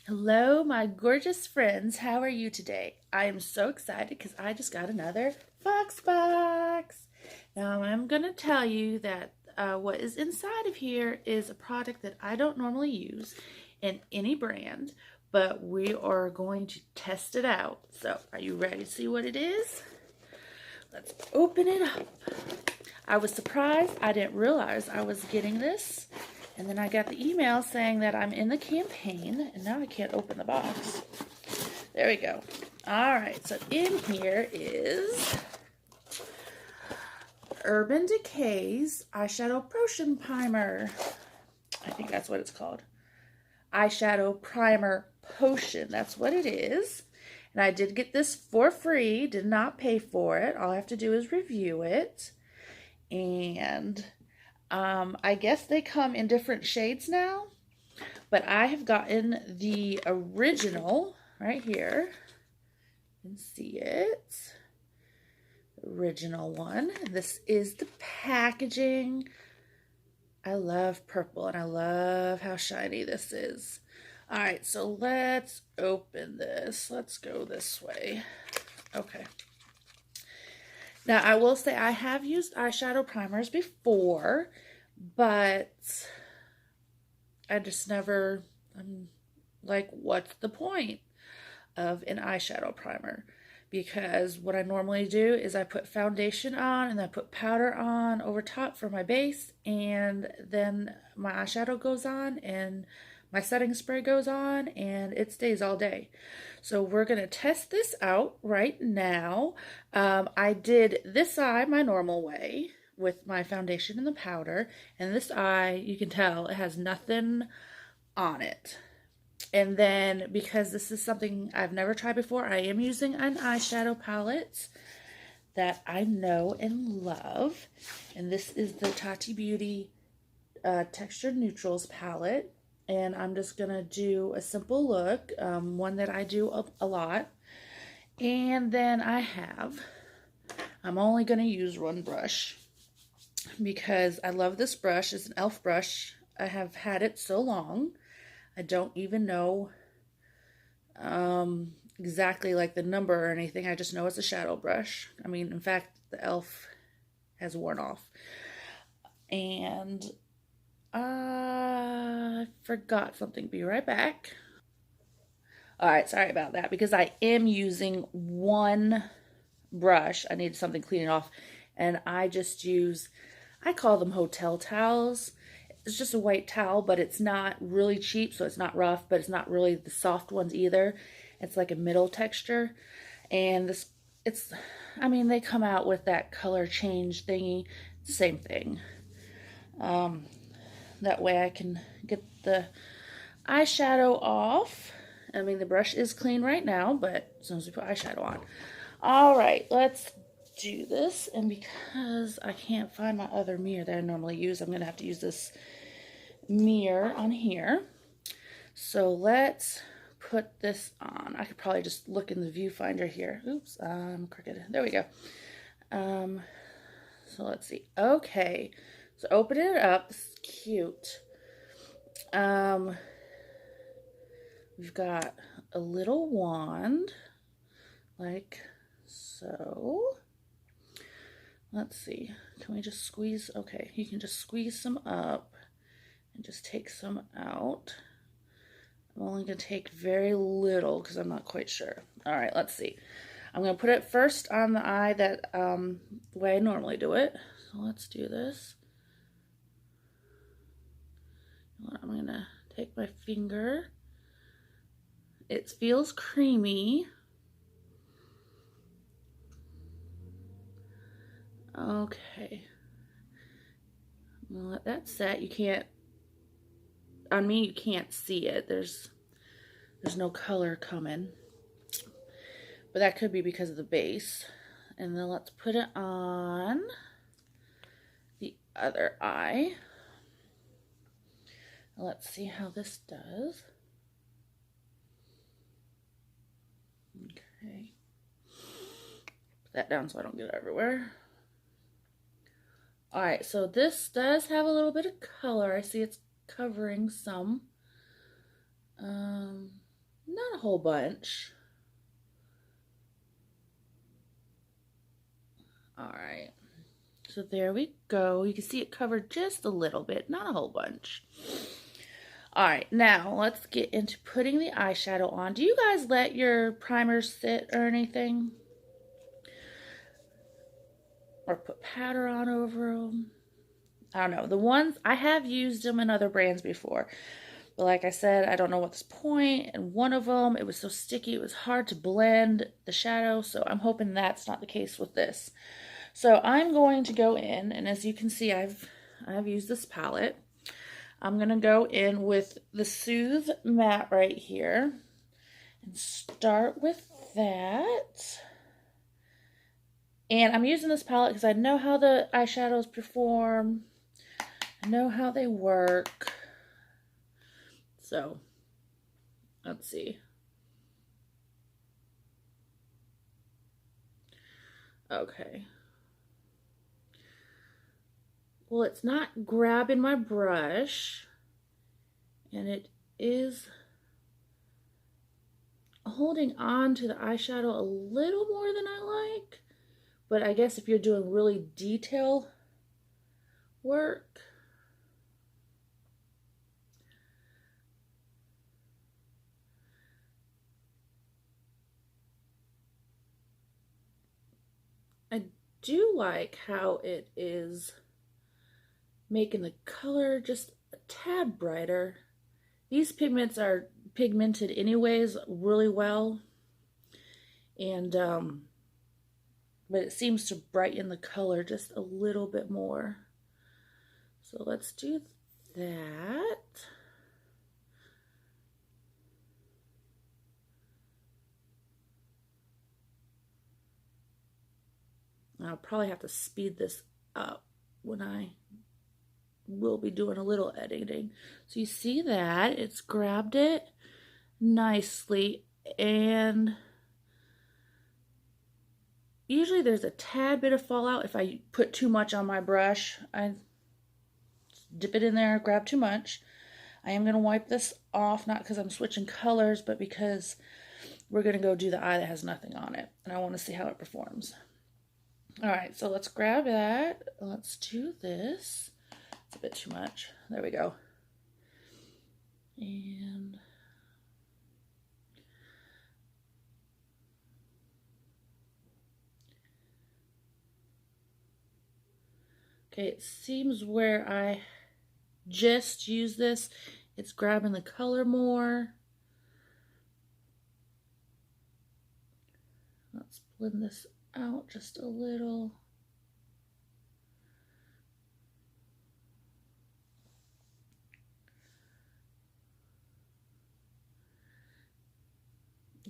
Hello, my gorgeous friends. How are you today? I am so excited because I just got another Fox box. Now, I'm going to tell you that what is inside of here is a product that I don't normally use in any brand, but we are going to test it out. So, are you ready to see what it is? Let's open it up. I was surprised. I didn't realize I was getting this. And then I got the email saying that I'm in the campaign, and now I can't open the box. There we go. All right, so in here is Urban Decay's Eyeshadow Potion Primer. I think that's what it's called. Eyeshadow Primer Potion. That's what it is. And I did get this for free. Did not pay for it. All I have to do is review it. And I guess they come in different shades now, but I have gotten the original right here. You can see it. Original one. This is the packaging. I love purple and I love how shiny this is. All right, so let's open this. Let's go this way. Okay. Now, I will say I have used eyeshadow primers before, but I just never, I'm like, what's the point of an eyeshadow primer? Because what I normally do is I put foundation on and I put powder on over top for my base, and then my eyeshadow goes on and my setting spray goes on, and it stays all day. So we're going to test this out right now. I did this eye my normal way with my foundation and the powder. And this eye, you can tell, it has nothing on it. And then, because this is something I've never tried before, I am using an eyeshadow palette that I know and love. And this is the Tati Beauty Textured Neutrals palette. And I'm just going to do a simple look, one that I do a lot. And then I'm only going to use one brush because I love this brush. It's an e.l.f. brush. I have had it so long. I don't even know exactly like the number or anything. I just know it's a shadow brush. I mean, in fact, the e.l.f. has worn off. And I forgot something. Be right back. Alright, sorry about that. Because I am using one brush, I need something clean it off. And I just use, I call them hotel towels. It's just a white towel, but it's not really cheap, so it's not rough, but it's not really the soft ones either. It's like a middle texture. And this, I mean, they come out with that color change thingy. It's the same thing. That way I can get the eyeshadow off. I mean, the brush is clean right now, but as soon as we put eyeshadow on. All right, let's do this. And because I can't find my other mirror that I normally use, I'm going to have to use this mirror on here. So let's put this on. I could probably just look in the viewfinder here. Oops, I'm crooked. There we go. So let's see. Okay. So opening it up, this is cute. We've got a little wand, like so. Let's see, can we just squeeze? Okay, you can just squeeze some up and just take some out. I'm only gonna take very little because I'm not quite sure. All right, let's see. I'm gonna put it first on the eye that the way I normally do it. So let's do this. I'm gonna take my finger. It feels creamy. Okay. I'm gonna let that set. You can't, on me, you can't see it. There's no color coming. But that could be because of the base. And then let's put it on the other eye. Let's see how this does. Okay. Put that down so I don't get it everywhere. Alright, so this does have a little bit of color. I see it's covering some. whole bunch. All right. So there we go. You can see it covered just a little bit, not a whole bunch. All right, now let's get into putting the eyeshadow on. Do you guys let your primers sit or anything? Or put powder on over them? I don't know. The ones, I have used them in other brands before. But like I said, I don't know what's the point. And one of them, it was so sticky, it was hard to blend the shadow. So I'm hoping that's not the case with this. So I'm going to go in, and as you can see, I've used this palette. I'm going to go in with the Soothe Matte right here and start with that. And I'm using this palette because I know how the eyeshadows perform. I know how they work. So, let's see. Okay. Well, it's not grabbing my brush, and it is holding on to the eyeshadow a little more than I like, but I guess if you're doing really detail work, I do like how it is making the color just a tad brighter. These pigments are pigmented anyways really well, and but it seems to brighten the color just a little bit more. So let's do that. I'll probably have to speed this up when I will be doing a little editing. So you see that it's grabbed it nicely, and usually there's a tad bit of fallout if I put too much on my brush. I dip it in there, grab too much. I am going to wipe this off, not because I'm switching colors, but because we're going to go do the eye that has nothing on it, and I want to see how it performs. All right, so let's grab that. Let's do this. It's a bit too much. There we go. And okay, it seems where I just used this, it's grabbing the color more. Let's blend this out just a little.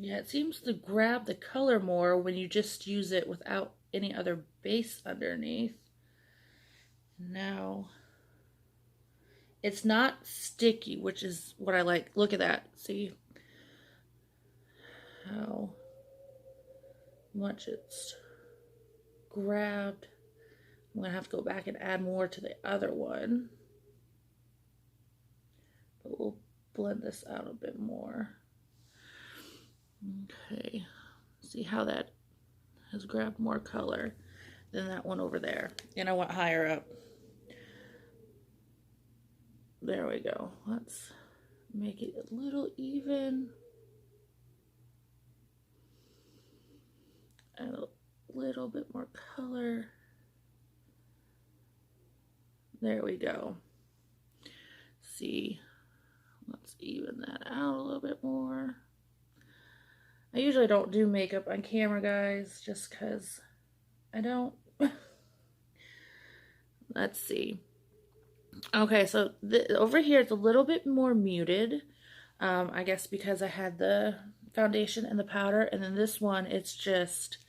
Yeah, it seems to grab the color more when you just use it without any other base underneath. Now, it's not sticky, which is what I like. Look at that. See how much it's grabbed. I'm going to have to go back and add more to the other one. But we'll blend this out a bit more. Okay, see how that has grabbed more color than that one over there. And I went higher up. There we go. Let's make it a little even. Add a little bit more color. There we go. See, let's even that out a little bit more. I usually don't do makeup on camera, guys, just because I don't. Let's see. Okay, so over here it's a little bit more muted. I guess because I had the foundation and the powder, and then this one, it's just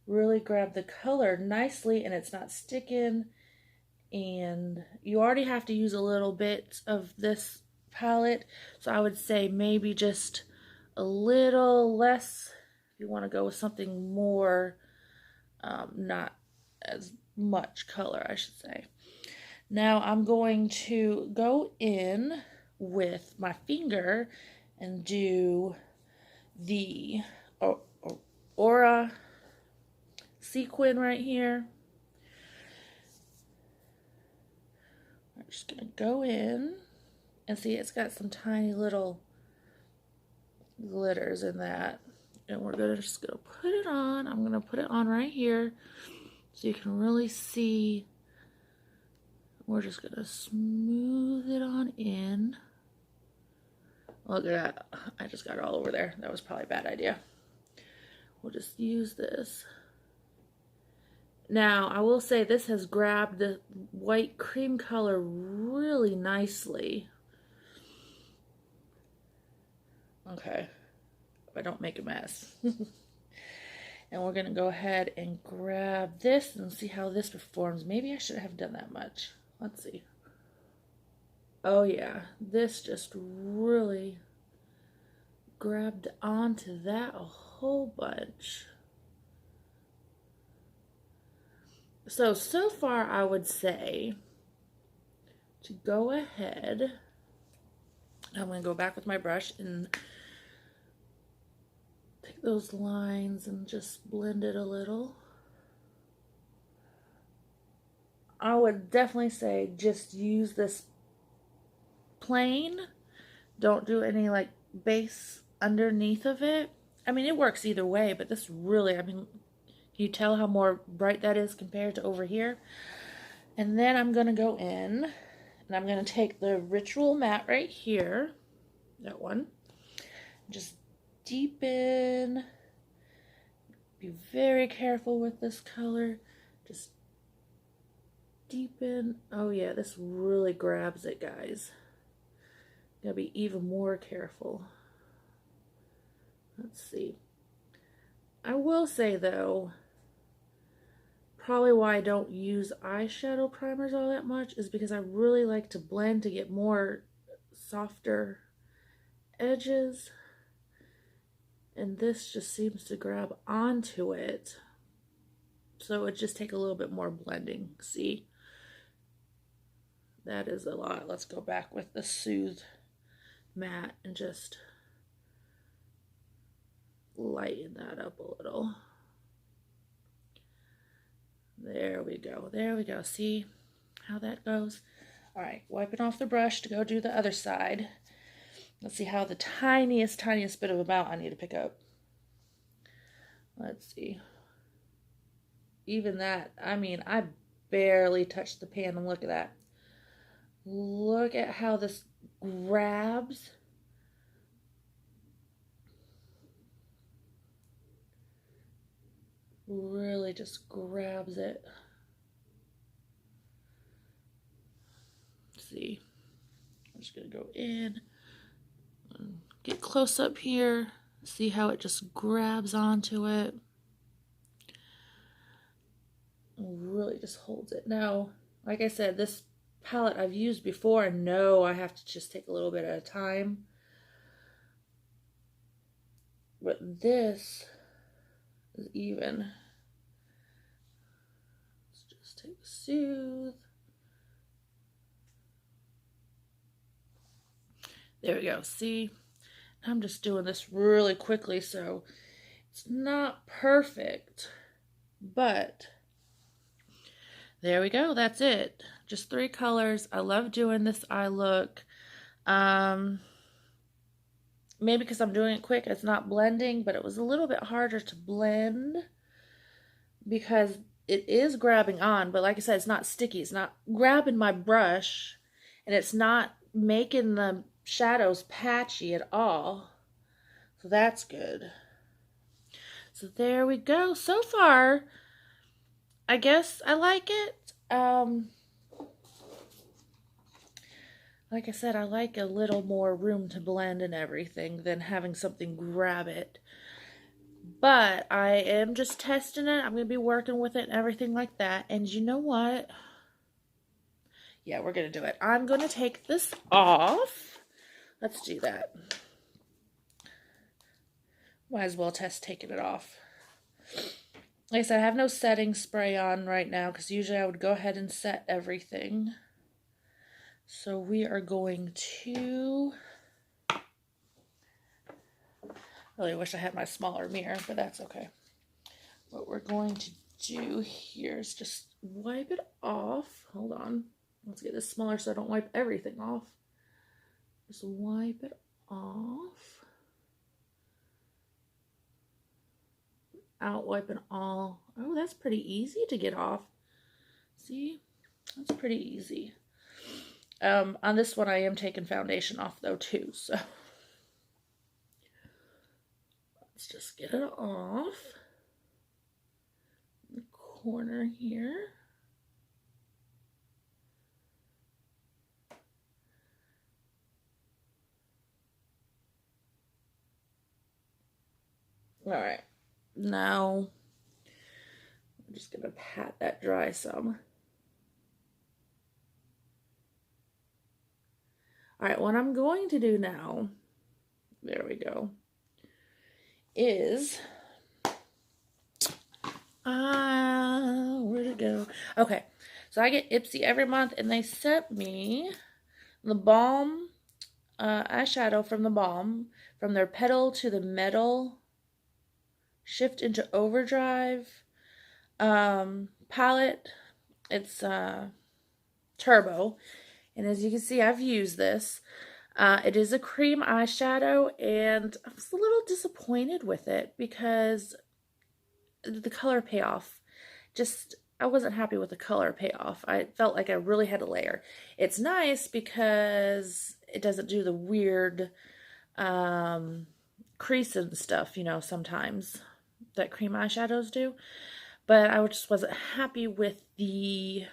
really grabbed the color nicely, and it's not sticking. And you already have to use a little bit of this palette, so I would say maybe just a little less if you want to go with something more, not as much color, I should say. Now I'm going to go in with my finger and do the Aura sequin right here. I'm just going to go in and see it's got some tiny little glitters in that. And we're just going to put it on. I'm going to put it on right here so you can really see. We're just going to smooth it on in. Look at that. I just got it all over there. That was probably a bad idea. We'll just use this. Now, I will say this has grabbed the white cream color really nicely. Okay. If I don't make a mess. And we're going to go ahead and grab this and see how this performs. Maybe I shouldn't have done that much. Let's see. Oh yeah, this just really grabbed onto that a whole bunch. So far I would say to go ahead, I'm going to go back with my brush and take those lines and just blend it a little. I would definitely say just use this plain. Don't do any like base underneath of it. I mean, it works either way, but this really, I mean, can you tell how more bright that is compared to over here? And then I'm going to go in and I'm going to take the Ritual Matte right here, that one, just deepen. Be very careful with this color. Just deepen. Oh yeah, this really grabs it, guys. Gotta be even more careful. Let's see. I will say though, probably why I don't use eyeshadow primers all that much is because I really like to blend to get more softer edges. And this just seems to grab onto it. So it just take a little bit more blending. See? That is a lot. Let's go back with the Soothe Matte and just lighten that up a little. There we go. There we go. See how that goes? All right, wiping off the brush to go do the other side. Let's see how the tiniest bit of amount I need to pick up. Let's see. Even that, I mean, I barely touched the pan, and look at that. Look at how this grabs. Really just grabs it. Let's see. I'm just going to go in. Get close up here. See how it just grabs onto it. Really just holds it. Now, like I said, this palette I've used before and know I have to just take a little bit at a time. But this is even. Let's just take Soothe. There we go. See? I'm just doing this really quickly, so it's not perfect. But there we go. That's it. Just 3 colors. I love doing this eye look. Maybe because I'm doing it quick, it's not blending, but it was a little bit harder to blend because it is grabbing on, but like I said, it's not sticky. It's not grabbing my brush, and it's not making the shadows patchy at all. So that's good. So there we go. So far, I guess I like it. Like I said, I like a little more room to blend and everything than having something grab it. But I am just testing it. I'm going to be working with it and everything like that. And you know what? Yeah, we're going to do it. I'm going to take this off. Let's do that. Might as well test taking it off. Like I said, I have no setting spray on right now because usually I would go ahead and set everything. So we are going to, Really wish I had my smaller mirror, but that's okay. What we're going to do here is just wipe it off. Hold on. Let's get this smaller so I don't wipe everything off. Just wipe it off. Out wiping all. Oh, that's pretty easy to get off. See? That's pretty easy. On this one, I am taking foundation off though too, so let's just get it off. The corner here. All right, now I'm just gonna pat that dry some. All right, what I'm going to do now, there we go, is, where'd it go? Okay, so I get Ipsy every month, and they sent me the Balm eyeshadow from the Balm, from their Pedal to the Metal Shift into Overdrive palette. It's Turbo. And as you can see, I've used this. It is a cream eyeshadow, and I was a little disappointed with it because the color payoff, I wasn't happy with the color payoff. I felt like I really had a layer. It's nice because it doesn't do the weird crease and stuff, you know, sometimes that cream eyeshadows do. But I just wasn't happy with the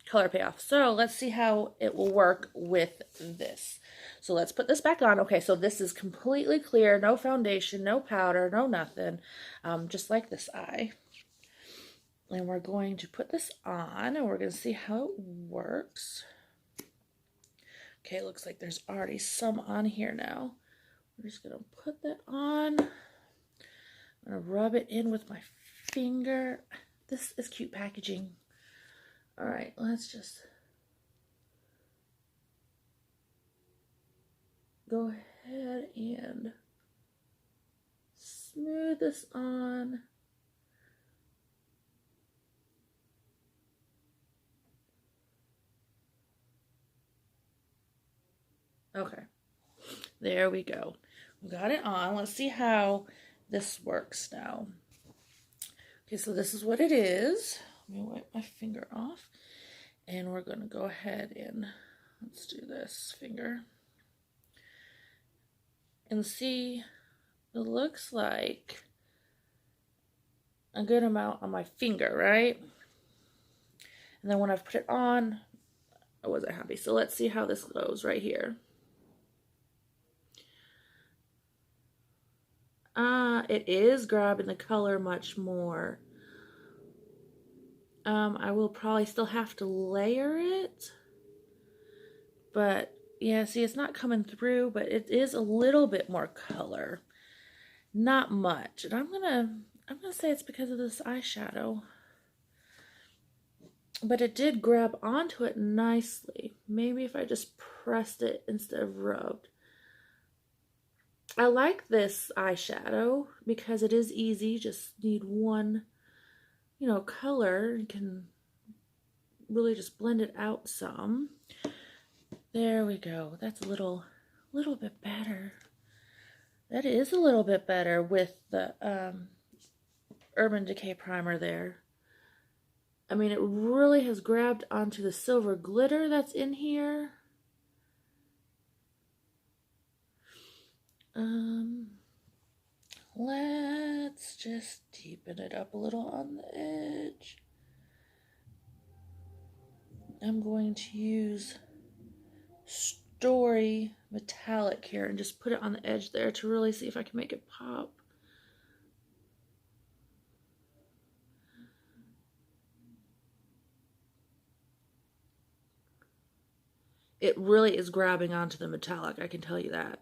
color payoff. So let's see how it will work with this. So let's put this back on. Okay, so this is completely clear, no foundation, no powder, no nothing, just like this eye. And we're going to put this on, and we're going to see how it works. Okay, it looks like there's already some on here now. We're just going to put that on. I'm going to rub it in with my finger. This is cute packaging. All right, let's just go ahead and smooth this on. Okay, there we go. We got it on. Let's see how this works now. Okay, so this is what it is. Let me wipe my finger off, and we're going to go ahead and let's do this finger and see. It looks like a good amount on my finger, right? And then when I've put it on, I wasn't happy. So let's see how this goes right here. It is grabbing the color much more. I will probably still have to layer it, but yeah, see, it's not coming through, but it is a little bit more color, not much. And I'm gonna say it's because of this eyeshadow, but it did grab onto it nicely. Maybe if I just pressed it instead of rubbed. I like this eyeshadow because it is easy. Just need one, you know, color. You can really just blend it out some. There we go. That's a little bit better. That is a little bit better with the Urban Decay primer there. I mean, it really has grabbed onto the silver glitter that's in here. Let's just deepen it up a little on the edge. I'm going to use Story Metallic here and just put it on the edge there to really see if I can make it pop. It really is grabbing onto the metallic, I can tell you that.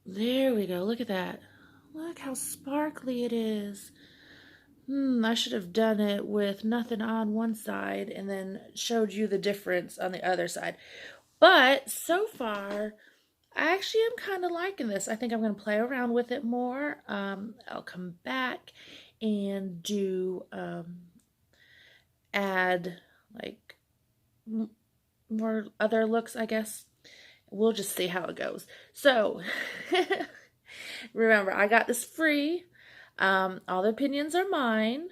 There we go, look at that. Look how sparkly it is. I should have done it with nothing on one side and then showed you the difference on the other side. But so far, I actually am kind of liking this. I think I'm going to play around with it more. I'll come back and do add like more other looks, I guess. We'll just see how it goes. So remember, I got this free. All the opinions are mine,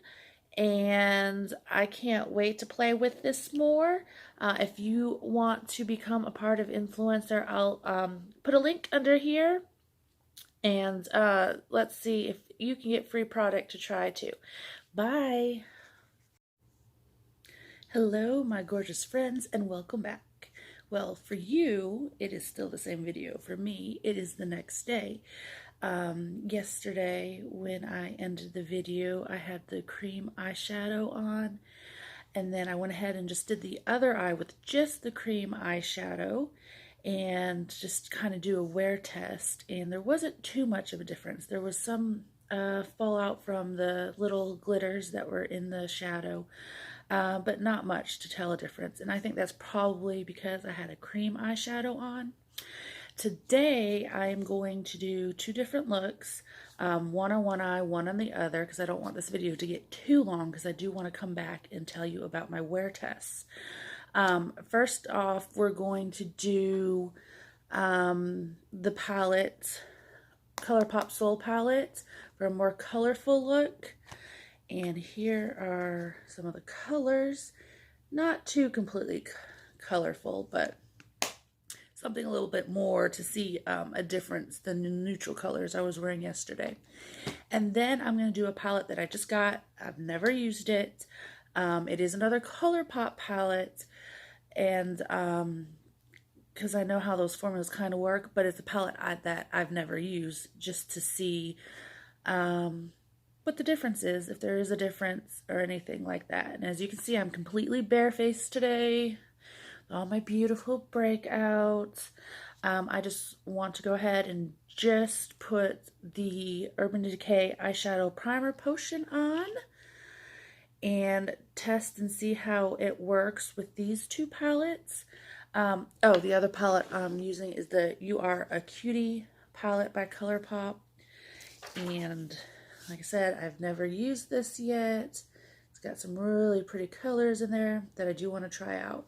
and I can't wait to play with this more. If you want to become a part of Influencer, I'll put a link under here, and let's see if you can get free product to try too. Bye. Hello, my gorgeous friends, and welcome back. Well, for you, it is still the same video. For me, it is the next day. Yesterday, when I ended the video, I had the cream eyeshadow on, and then I went ahead and just did the other eye with just the cream eyeshadow, and just kind of do a wear test, and there wasn't too much of a difference. There was some fallout from the little glitters that were in the shadow, but not much to tell a difference, and I think that's probably because I had a cream eyeshadow on. Today, I am going to do two different looks, one on one eye, one on the other, because I don't want this video to get too long, because I do want to come back and tell you about my wear tests. First off, we're going to do the palette, ColourPop Soul palette, for a more colorful look. And here are some of the colors. Not too completely colorful, but something a little bit more to see a difference than the neutral colors I was wearing yesterday. And then I'm going to do a palette that I just got. I've never used it. It is another ColourPop palette, and because I know how those formulas kind of work, but it's a palette that I've never used, just to see what the difference is, if there is a difference or anything like that. And as you can see, I'm completely barefaced today. All my beautiful breakouts. I just want to go ahead and just put the Urban Decay Eyeshadow Primer Potion on and test and see how it works with these two palettes. Oh, the other palette I'm using is the You Are a Cutie palette by ColourPop. And like I said, I've never used this yet. It's got some really pretty colors in there that I do want to try out.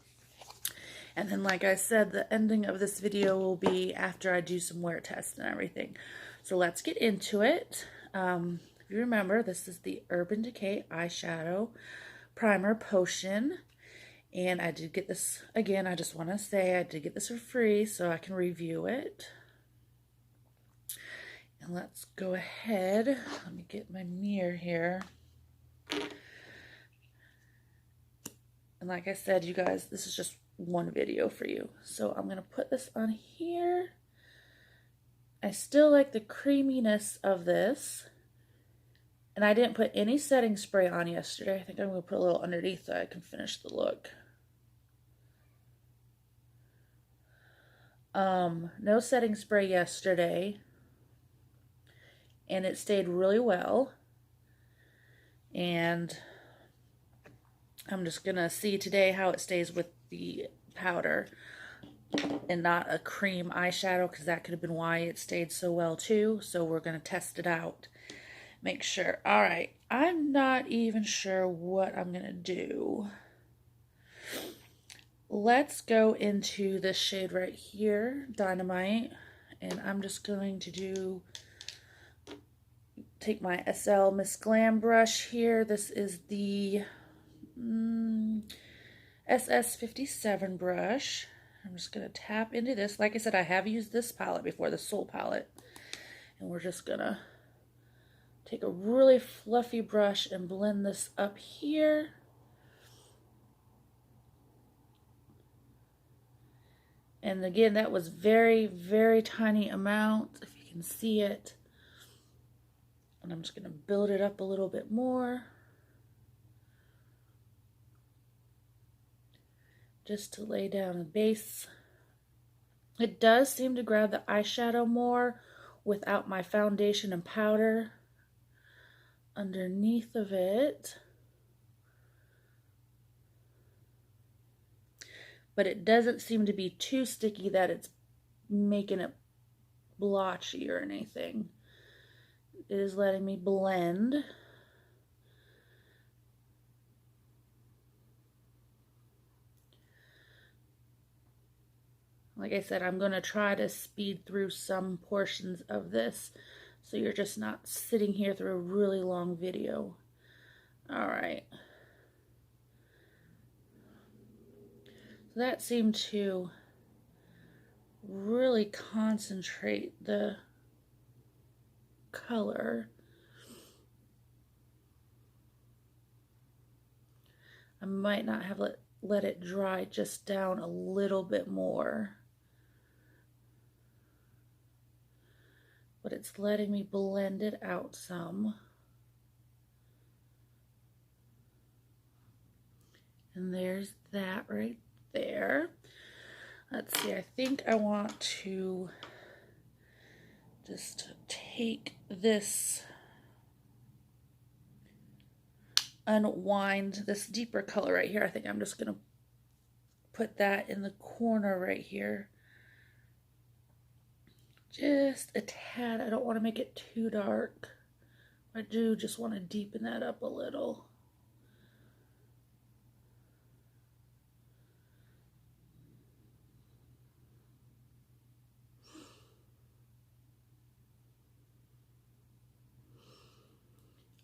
And then, like I said, the ending of this video will be after I do some wear tests and everything. So let's get into it. If you remember, this is the Urban Decay Eyeshadow Primer Potion. And I did get this, again, I just want to say I did get this for free so I can review it. And let's go ahead. Let me get my mirror here. And like I said, you guys, this is just one video for you. So I'm going to put this on here. I still like the creaminess of this. And I didn't put any setting spray on yesterday. I think I'm going to put a little underneath so I can finish the look. No setting spray yesterday. And it stayed really well. And I'm just going to see today how it stays with the powder and not a cream eyeshadow, because that could have been why it stayed so well too. So we're going to test it out. Make sure. All right. I'm not even sure what I'm going to do. Let's go into this shade right here, Dynamite. And I'm just going to take my SL Miss Glam brush here. This is the SS57 brush. I'm just going to tap into this. Like I said, I have used this palette before, the Soul palette. And we're just going to take a really fluffy brush and blend this up here. And again, that was very, very tiny amount, if you can see it. And I'm just going to build it up a little bit more, just to lay down a base. It does seem to grab the eyeshadow more without my foundation and powder underneath of it. But it doesn't seem to be too sticky that it's making it blotchy or anything. It is letting me blend. Like I said, I'm going to try to speed through some portions of this so you're just not sitting here through a really long video. All right. So that seemed to really concentrate the color. I might not have let it dry just down a little bit more. But it's letting me blend it out some. And there's that right there. Let's see, I think I want to just take this, unwind this deeper color right here. I think I'm just going to put that in the corner right here. Just a tad. I don't want to make it too dark. I do just want to deepen that up a little.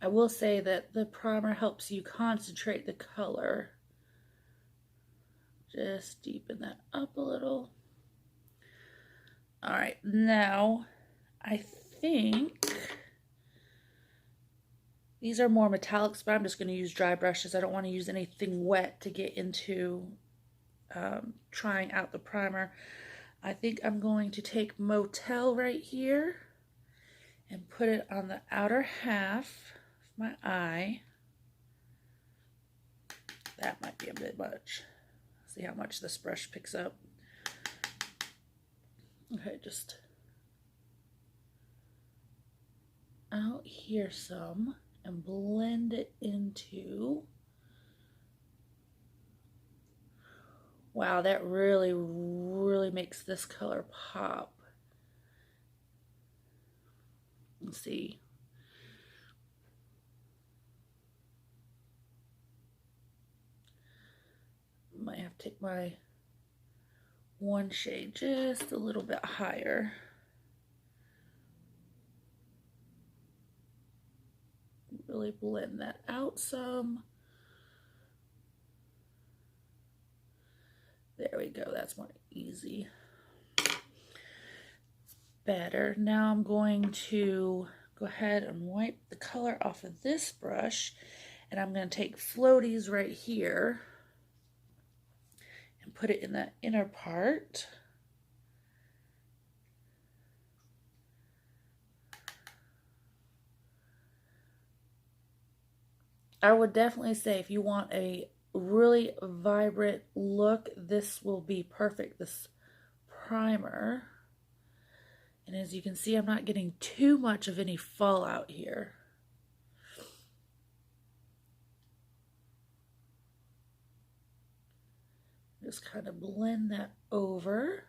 I will say that the primer helps you concentrate the color. Just deepen that up a little. All right, now I think these are more metallics, but I'm just going to use dry brushes. I don't want to use anything wet to get into trying out the primer. I think I'm going to take Motel right here and put it on the outer half of my eye. That might be a bit much. See how much this brush picks up. Okay, just out here some and blend it into. Wow, that really, really makes this color pop. Let's see. Might have to take my one shade just a little bit higher. Really blend that out some. There we go, that's more easy. Better. Now I'm going to go ahead and wipe the color off of this brush, and I'm going to take floaties right here and put it in that inner part. I would definitely say if you want a really vibrant look, this will be perfect, this primer. And as you can see, I'm not getting too much of any fallout here. Just kind of blend that over.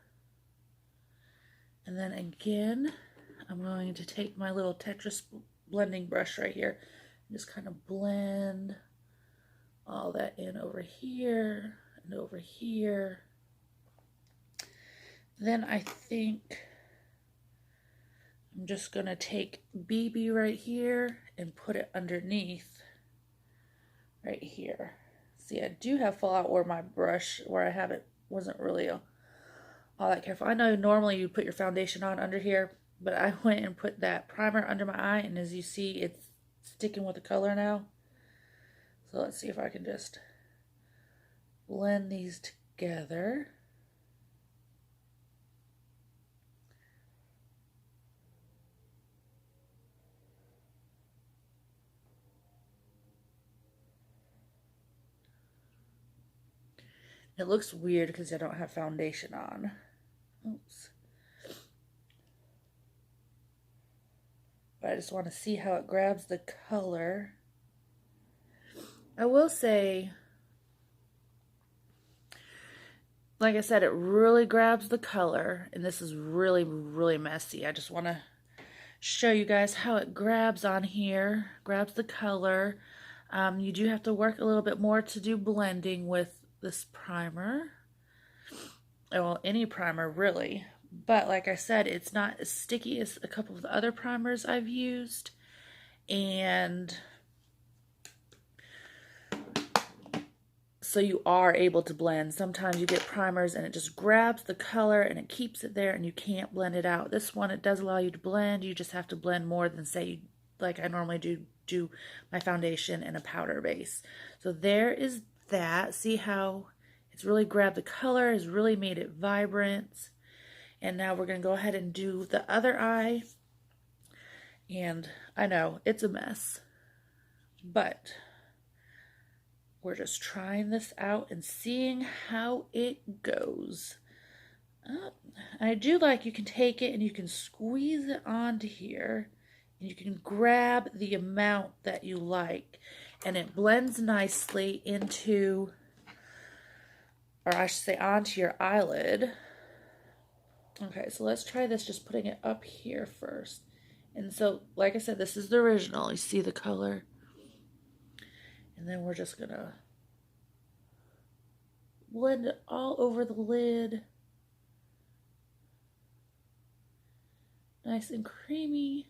And then again, I'm going to take my little Tetris blending brush right here and just kind of blend all that in over here and over here. Then I think I'm just going to take BB right here and put it underneath right here. See, I do have fallout where my brush, where I have it, wasn't really all that careful. I know normally you put your foundation on under here, but I went and put that primer under my eye, and as you see, it's sticking with the color now. So let's see if I can just blend these together. It looks weird because I don't have foundation on. Oops. But I just want to see how it grabs the color. I will say, like I said, it really grabs the color, and this is really, really messy. I just want to show you guys how it grabs on here, grabs the color. You do have to work a little bit more to do blending with this primer. Well, any primer really, but like I said, it's not as sticky as a couple of the other primers I've used, and so you are able to blend. Sometimes you get primers and it just grabs the color and it keeps it there and you can't blend it out. This one, it does allow you to blend. You just have to blend more than, say, like I normally do my foundation and a powder base. So there is that. See how it's really grabbed the color, has really made it vibrant. And now we're going to go ahead and do the other eye. And I know it's a mess, but we're just trying this out and seeing how it goes. I do like you can take it and you can squeeze it onto here. And you can grab the amount that you like. And it blends nicely into, or I should say onto your eyelid. Okay, so let's try this, just putting it up here first. And so, like I said, this is the original. You see the color? And then we're just gonna blend it all over the lid. Nice and creamy.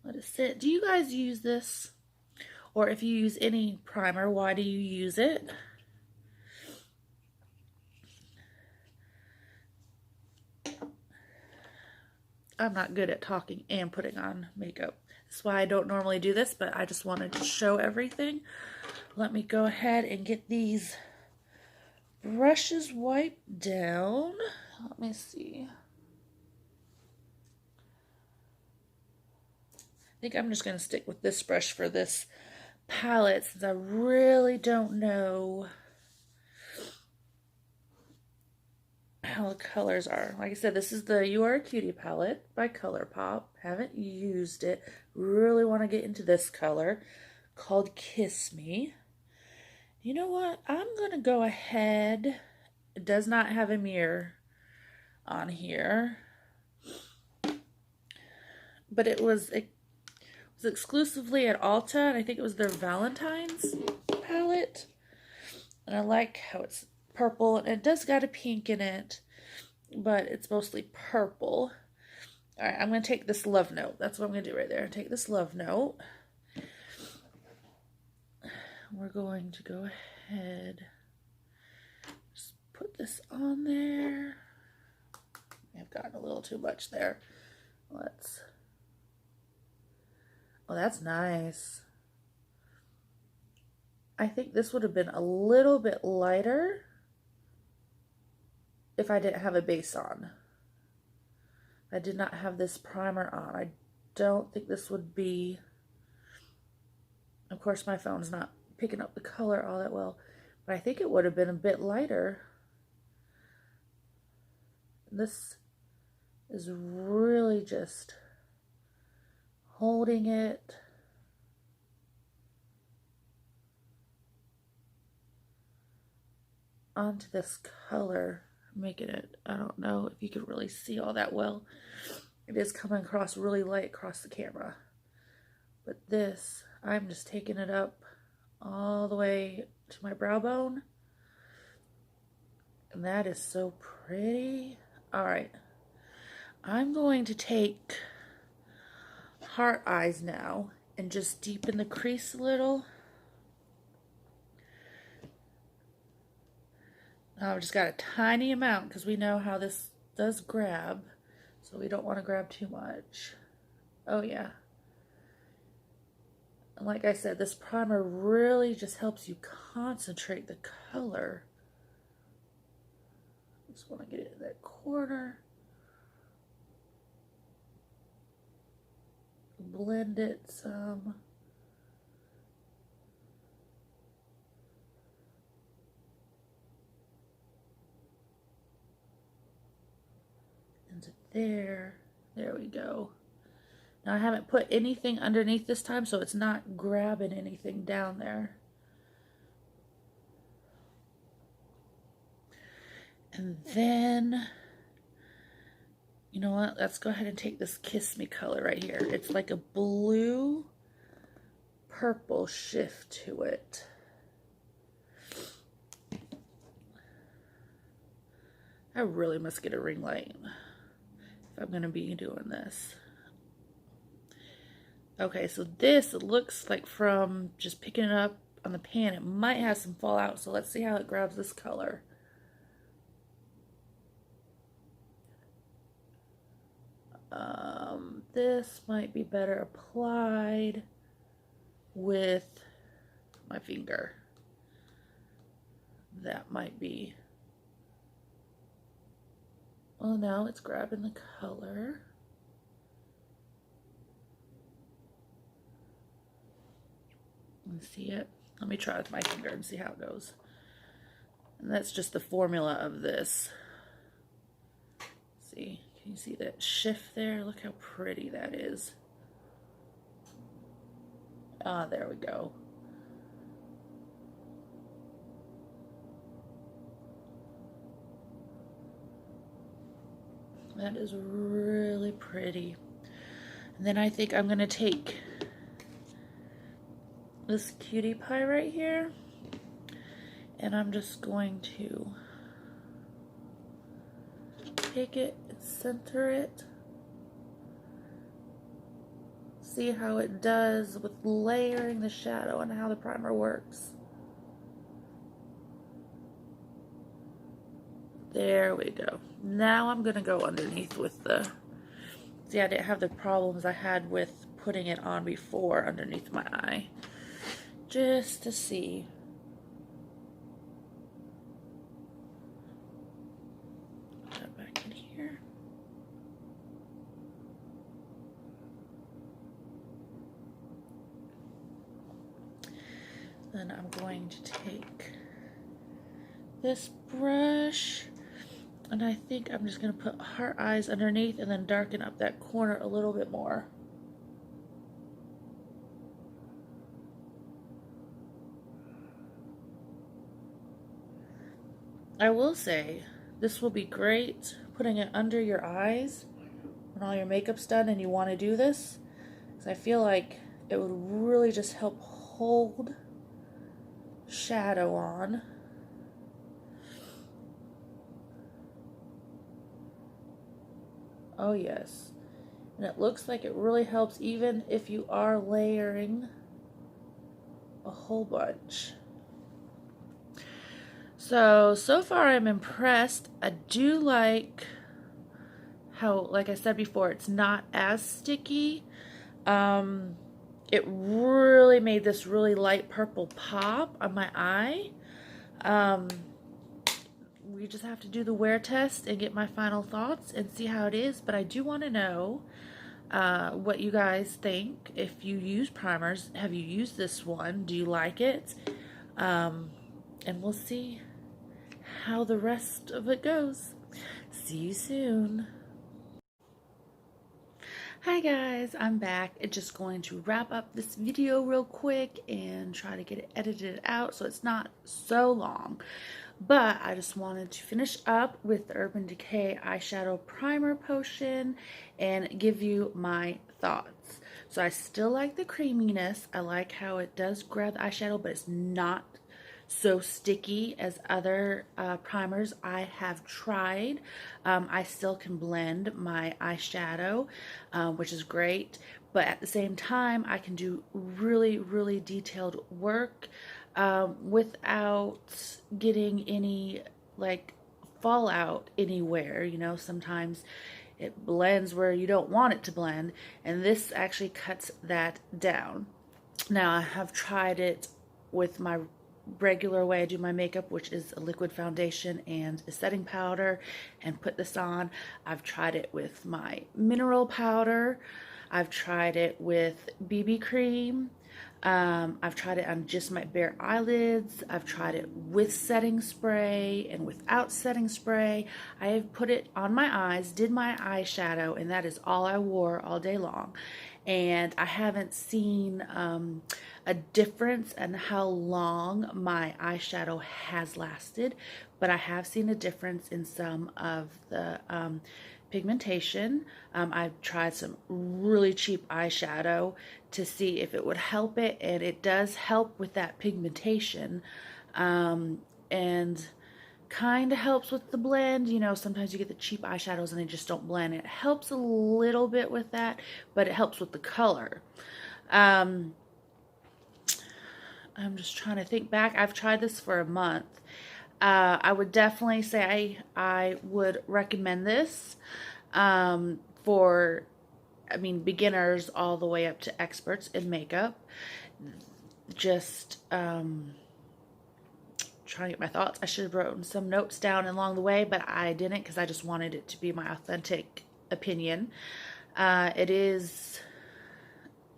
Let it sit. Do you guys use this? Or if you use any primer, why do you use it? I'm not good at talking and putting on makeup. That's why I don't normally do this, but I just wanted to show everything. Let me go ahead and get these brushes wiped down. Let me see. I think I'm just going to stick with this brush for this palette since I really don't know how the colors are. Like I said, this is the You Are a Cutie palette by ColourPop. Haven't used it. Really want to get into this color called Kiss Me. You know what? I'm going to go ahead. It does not have a mirror on here, but it was exclusively at Ulta, and I think it was their Valentine's palette. And I like how it's purple, and it does got a pink in it, but it's mostly purple. All right, I'm going to take this Love Note. That's what I'm going to do right there. Take this Love Note. We're going to go ahead, just put this on there. I've gotten a little too much there. Oh, that's nice. I think this would have been a little bit lighter if I didn't have a base on. I did not have this primer on. I don't think this would be, of course my phone's not picking up the color all that well, but I think it would have been a bit lighter. This is really just holding it. Onto this color, making it, I don't know if you can really see all that well. It is coming across really light across the camera. But this, I'm just taking it up all the way to my brow bone. And that is so pretty. All right. I'm going to take Heart Eyes now and just deepen the crease a little. I've just got a tiny amount because we know how this does grab, so we don't want to grab too much. Oh yeah. And like I said, this primer really just helps you concentrate the color. Just want to get it in that corner. Blend it some. Into there. There we go. Now I haven't put anything underneath this time, so it's not grabbing anything down there. And then, you know what? Let's go ahead and take this Kiss Me color right here. It's like a blue purple shift to it. I really must get a ring light if I'm going to be doing this. Okay, so this, it looks like from just picking it up on the pan, it might have some fallout, so let's see how it grabs this color. This might be better applied with my finger. That might be. Well, now it's grabbing the color. You see it? Let me try with my finger and see how it goes. And that's just the formula of this. See, can you see that shift there? Look how pretty that is. Ah, there we go. That is really pretty. And then I think I'm gonna take this cutie pie right here, and I'm just going to take it and center it. See how it does with layering the shadow and how the primer works. There we go. Now I'm gonna go underneath with the, see, I didn't have the problems I had with putting it on before underneath my eye. Just to see. Put that back in here. Then I'm going to take this brush, and I think I'm just going to put heart eyes underneath and then darken up that corner a little bit more. I will say, this will be great putting it under your eyes when all your makeup's done and you want to do this, because I feel like it would really just help hold shadow on. Oh yes, and it looks like it really helps even if you are layering a whole bunch. So far I'm impressed. I do like how, like I said before, it's not as sticky. It really made this really light purple pop on my eye. We just have to do the wear test and get my final thoughts and see how it is, but I do want to know what you guys think. If you use primers, have you used this one? Do you like it? And we'll see how the rest of it goes. See you soon. Hi guys, I'm back. I'm just going to wrap up this video real quick and try to get it edited out so it's not so long. But I just wanted to finish up with the Urban Decay Eyeshadow Primer Potion and give you my thoughts. So I still like the creaminess. I like how it does grab the eyeshadow, but it's not so sticky as other primers I have tried. I still can blend my eyeshadow, which is great, but at the same time I can do really detailed work without getting any like fallout anywhere. You know, sometimes it blends where you don't want it to blend, and this actually cuts that down. Now I have tried it with my regular way I do my makeup, which is a liquid foundation and a setting powder, and put this on. I've tried it with my mineral powder. I've tried it with BB cream. I've tried it on just my bare eyelids. I've tried it with setting spray and without setting spray. I have put it on my eyes, did my eyeshadow, and that is all I wore all day long. And I haven't seen a difference in how long my eyeshadow has lasted, but I have seen a difference in some of the pigmentation. I've tried some really cheap eyeshadow to see if it would help it, and it does help with that pigmentation, and kind of helps with the blend. You know, sometimes you get the cheap eyeshadows and they just don't blend. It helps a little bit with that, but it helps with the color. I'm just trying to think back. I've tried this for a month. I would definitely say I would recommend this for, I mean, beginners all the way up to experts in makeup. Just trying to get my thoughts. I should have written some notes down along the way, but I didn't because I just wanted it to be my authentic opinion. It is,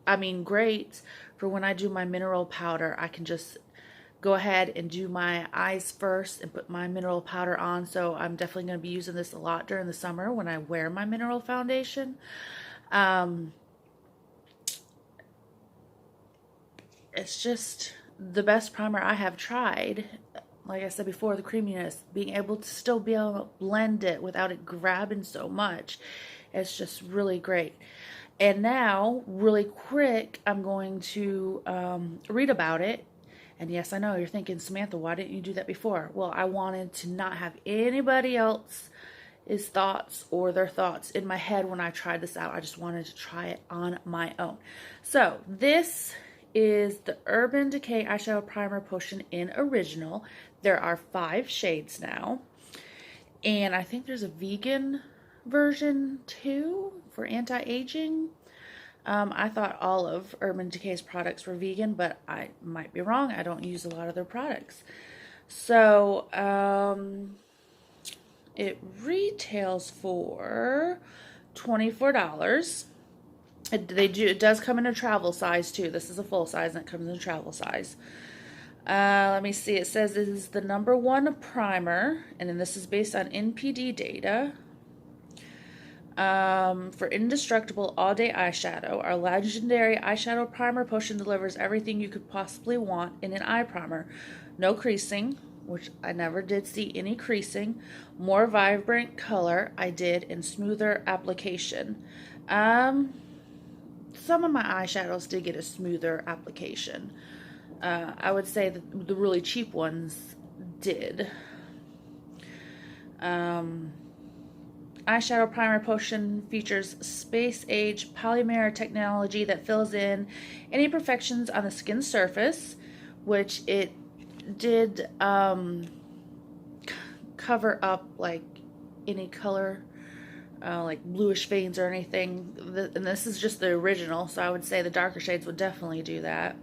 I mean, great for when I do my mineral powder. I can just go ahead and do my eyes first and put my mineral powder on. So I'm definitely going to be using this a lot during the summer when I wear my mineral foundation. It's just the best primer I have tried. Like I said before, the creaminess, being able to still be able to blend it without it grabbing so much, it's just really great. And now, really quick, I'm going to read about it. And yes, I know you're thinking, Samantha, why didn't you do that before? Well, I wanted to not have anybody else's thoughts or their thoughts in my head when I tried this out. I just wanted to try it on my own. So this is the Urban Decay Eyeshadow Primer Potion in Original. There are 5 shades now. And I think there's a vegan version too for anti-aging. I thought all of Urban Decay's products were vegan, but I might be wrong. I don't use a lot of their products. So, it retails for $24. It does come in a travel size too. This is a full size and it comes in a travel size. Let me see. It says it is the #1 primer, and then this is based on NPD data. For indestructible all-day eyeshadow, our legendary eyeshadow primer potion delivers everything you could possibly want in an eye primer. No creasing, which I never did see any creasing. More vibrant color, I did, and smoother application. Some of my eyeshadows did get a smoother application. I would say that the really cheap ones did. Eyeshadow Primer Potion features space-age polymer technology that fills in any imperfections on the skin surface, which it did cover up like any color, like bluish veins or anything. And this is just the original, so I would say the darker shades would definitely do that.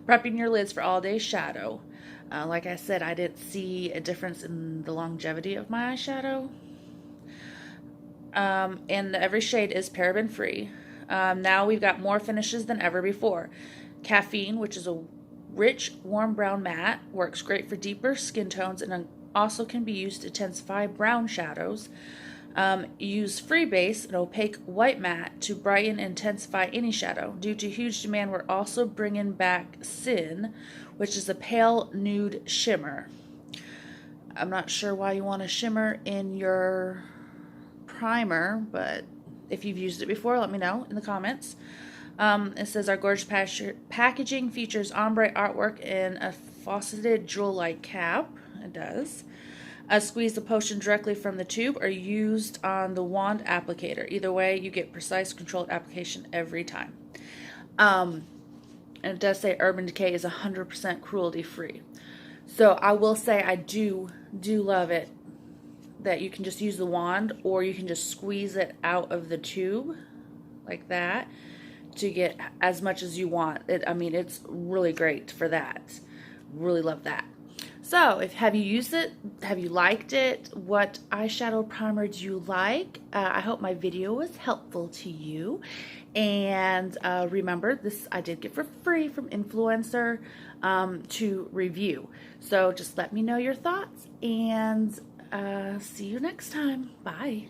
Prepping your lids for all-day shadow. Like I said, I didn't see a difference in the longevity of my eyeshadow. And every shade is paraben free. Now we've got more finishes than ever before. Caffeine, which is a rich, warm brown matte, works great for deeper skin tones and also can be used to intensify brown shadows. Use Free Base, an opaque white matte, to brighten and intensify any shadow. Due to huge demand, we're also bringing back Sin, which is a pale nude shimmer. I'm not sure why you want a shimmer in your primer, but if you've used it before, let me know in the comments. It says our gorgeous packaging features ombre artwork in a faceted jewel-like cap. It does. Squeeze the potion directly from the tube or used on the wand applicator. Either way, you get precise, controlled application every time. And it does say Urban Decay is 100% cruelty-free. So I will say I do love it that you can just use the wand, or you can just squeeze it out of the tube like that to get as much as you want. I mean, it's really great for that. Really love that. So, have you used it? Have you liked it? What eyeshadow primer do you like? I hope my video was helpful to you. And remember, this I did get for free from Influencer to review. So just let me know your thoughts, and see you next time. Bye.